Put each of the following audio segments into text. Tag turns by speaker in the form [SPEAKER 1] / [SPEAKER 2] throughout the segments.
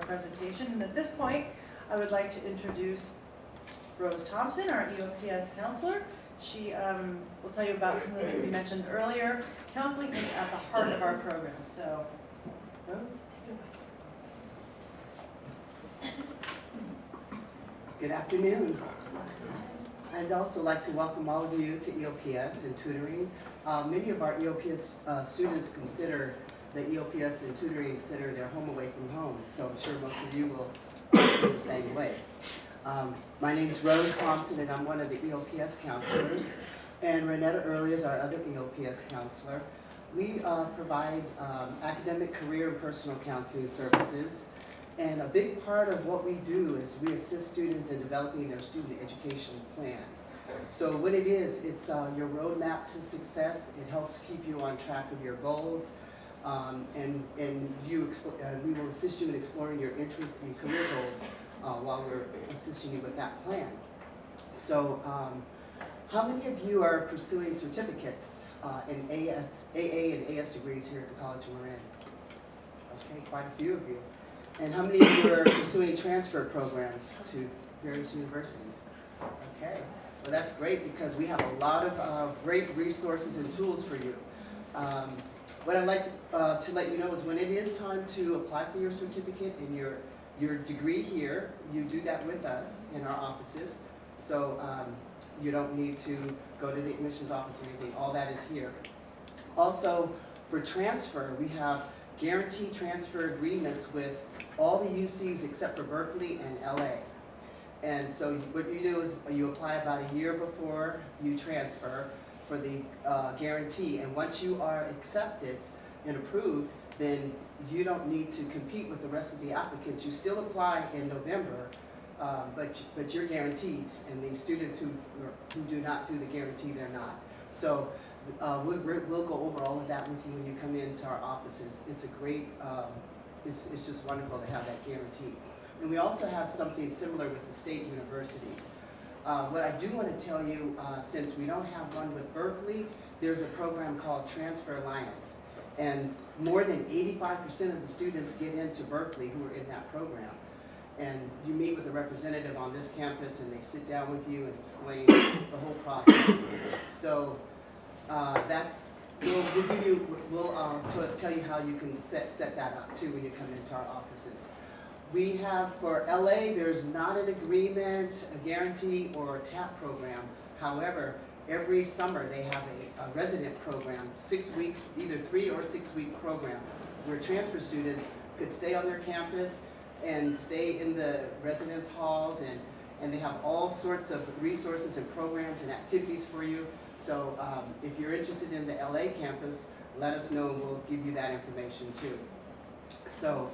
[SPEAKER 1] presentation. And at this point, I would like to introduce Rose Thompson, our EOPS counselor. She will tell you about some of the things you mentioned earlier. Counseling is at the heart of our program. So, Rose, take it away.
[SPEAKER 2] Good afternoon. I'd also like to welcome all of you to EOPS and tutoring. Many of our EOPS students consider the EOPS and tutoring consider their home away from home, so I'm sure most of you will feel the same way. My name is Rose Thompson, and I'm one of the EOPS counselors, and Renetta Early is our other EOPS counselor. We provide academic, career, and personal counseling services, and a big part of what we do is we assist students in developing their student education plan. So what it is, it's your roadmap to success. It helps keep you on track of your goals, and we will assist you in exploring your interests and career goals while we're assisting you with that plan. So how many of you are pursuing certificates in AA and AS degrees here at the College of Marin? Okay, quite a few of you. And how many of you are pursuing transfer programs to various universities? Okay, well that's great because we have a lot of great resources and tools for you. What I'd like to let you know is when it is time to apply for your certificate and your degree here, you do that with us in our offices. So you don't need to go to the admissions office or anything, all that is here. Also, for transfer, we have guaranteed transfer agreements with all the UCs except for Berkeley and LA. And so what you do is you apply about a year before you transfer for the guarantee, and once you are accepted and approved, then you don't need to compete with the rest of the applicants. You still apply in November, but you're guaranteed, and the students who do not do the guarantee, they're not. So we'll go over all of that with you when you come into our offices. It's a great, it's just wonderful to have that guarantee. And we also have something similar with the state universities. What I do want to tell you, since we don't have one with Berkeley, there's a program called Transfer Alliance. And more than 85% of the students get into Berkeley who are in that program. And you meet with a representative on this campus and they sit down with you and explain the whole process. So we'll tell you how you can set that up too when you come into our offices. We have, for LA, there's not an agreement, a guarantee, or a TAP program. However, every summer they have a resident program, 6 weeks, either 3 or 6 week program, where transfer students could stay on their campus and stay in the residence halls, and they have all sorts of resources and programs and activities for you. So if you're interested in the LA campus, let us know and we'll give you that information too. So,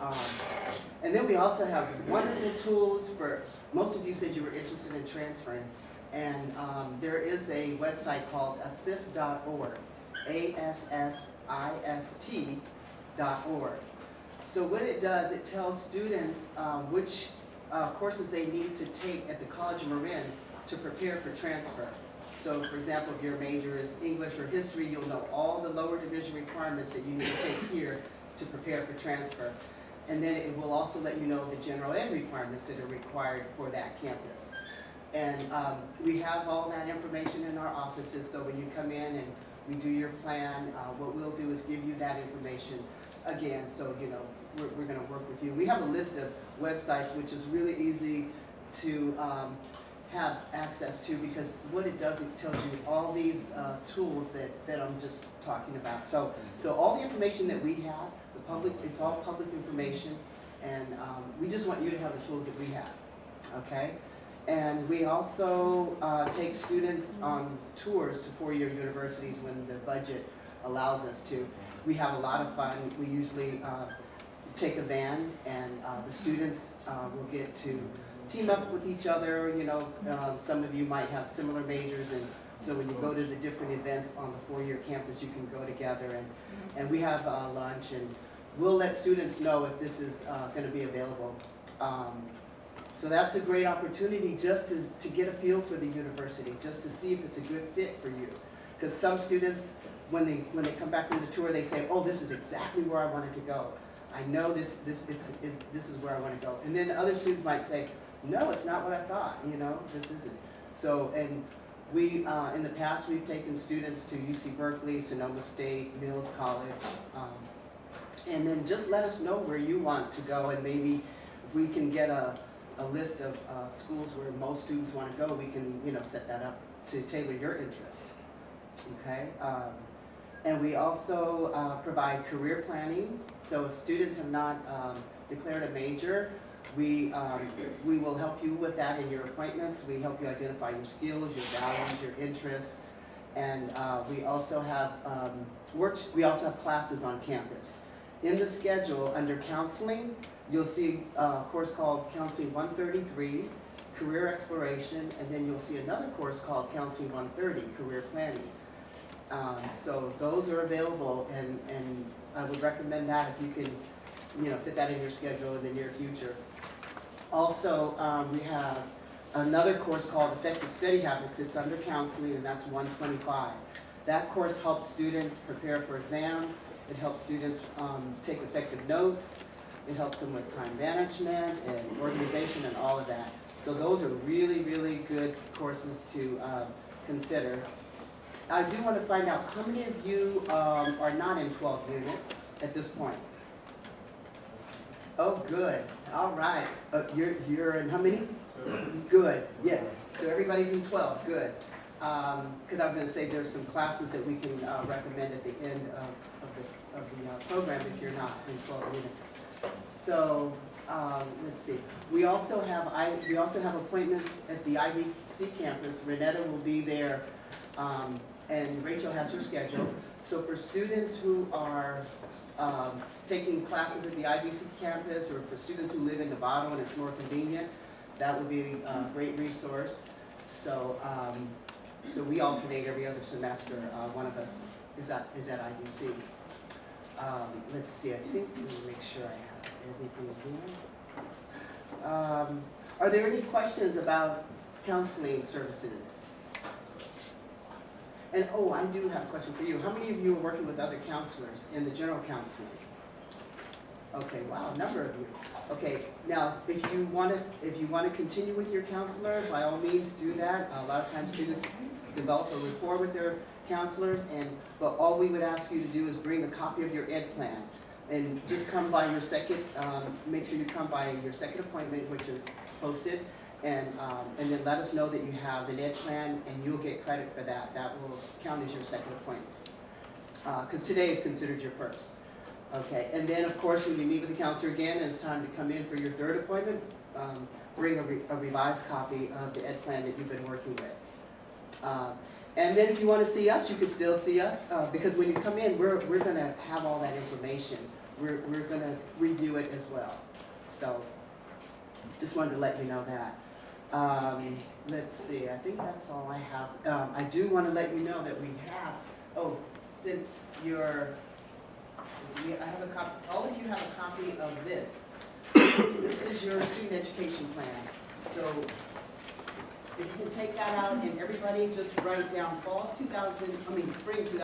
[SPEAKER 2] and then we also have wonderful tools for, most of you said you were interested in transferring, and there is a website called assist.org, ASSIST.org. So what it does, it tells students which courses they need to take at the College of Marin to prepare for transfer. So for example, if your major is English or history, you'll know all the lower division requirements that you need to take here to prepare for transfer. And then it will also let you know the general ed requirements that are required for that campus. And we have all that information in our offices, so when you come in and we do your plan, what we'll do is give you that information again, so you know we're going to work with you. We have a list of websites which is really easy to have access to, because what it does, it tells you all these tools that I'm just talking about. So all the information that we have, the public, it's all public information, and we just want you to have the tools that we have, okay? And we also take students on tours to four-year universities when the budget allows us to. We have a lot of fun. We usually take a van, and the students will get to team up with each other. You know, some of you might have similar majors, and so when you go to the different events on the four-year campus, you can go together, and we have lunch, and we'll let students know if this is going to be available. So that's a great opportunity just to get a feel for the university, just to see if it's a good fit for you. Because some students, when they come back from the tour, they say, oh, this is exactly where I wanted to go. I know this is where I want to go. And then other students might say, no, it's not what I thought, you know, this isn't. So, and we, in the past, we've taken students to UC Berkeley, Sonoma State, Mills College, and then just let us know where you want to go, and maybe if we can get a list of schools where most students want to go, we can, you know, set that up to tailor your interests, okay? And we also provide career planning. So if students have not declared a major, we will help you with that in your appointments. We help you identify your skills, your values, your interests, and we also have classes on campus. In the schedule under counseling, you'll see a course called Counseling 133, Career Exploration, and then you'll see another course called Counseling 130, Career Planning. So those are available, and I would recommend that if you can, you know, fit that in your schedule in the near future. Also, we have another course called Effective Study Habits. It's under counseling, and that's 125. That course helps students prepare for exams. It helps students take effective notes. It helps them with time management and organization and all of that. So those are really, really good courses to consider. I do want to find out how many of you are not in 12 units at this point? Oh, good. All right. You're in how many? Good. Yeah. So everybody's in 12. Good. Because I was going to say there's some classes that we can recommend at the end of the program if you're not in 12 units. So let's see. We also have appointments at the IBC campus. Renetta will be there, and Rachel has her schedule. So for students who are taking classes at the IBC campus, or for students who live in Novato and it's more convenient, that would be a great resource. So so we alternate every other semester. One of us is at IBC. Let's see, I think, let me make sure I have everything here. Are there any questions about counseling services? And oh, I do have a question for you. How many of you are working with other counselors in the general counseling? Okay, wow, a number of you. Okay, now if you want to continue with your counselor, by all means do that. A lot of times students develop a rapport with their counselors, but all we would ask you to do is bring a copy of your ed plan, and just come by your second. Make sure you come by your second appointment, which is posted, and then let us know that you have an ed plan, and you'll get credit for that. That will count as your second appointment, because today is considered your first. Okay, and then of course when you meet with the counselor again and it's time to come in for your third appointment, bring a revised copy of the ed plan that you've been working with. And then if you want to see us, you can still see us, because when you come in, we're going to have all that information. We're going to review it as well. So just wanted to let you know that. Let's see, I think that's all I have. I do want to let you know that we have, since you're, I have a copy, all of you have a copy of this. This is your student education plan. So if you can take that out, and everybody just write down spring 2000.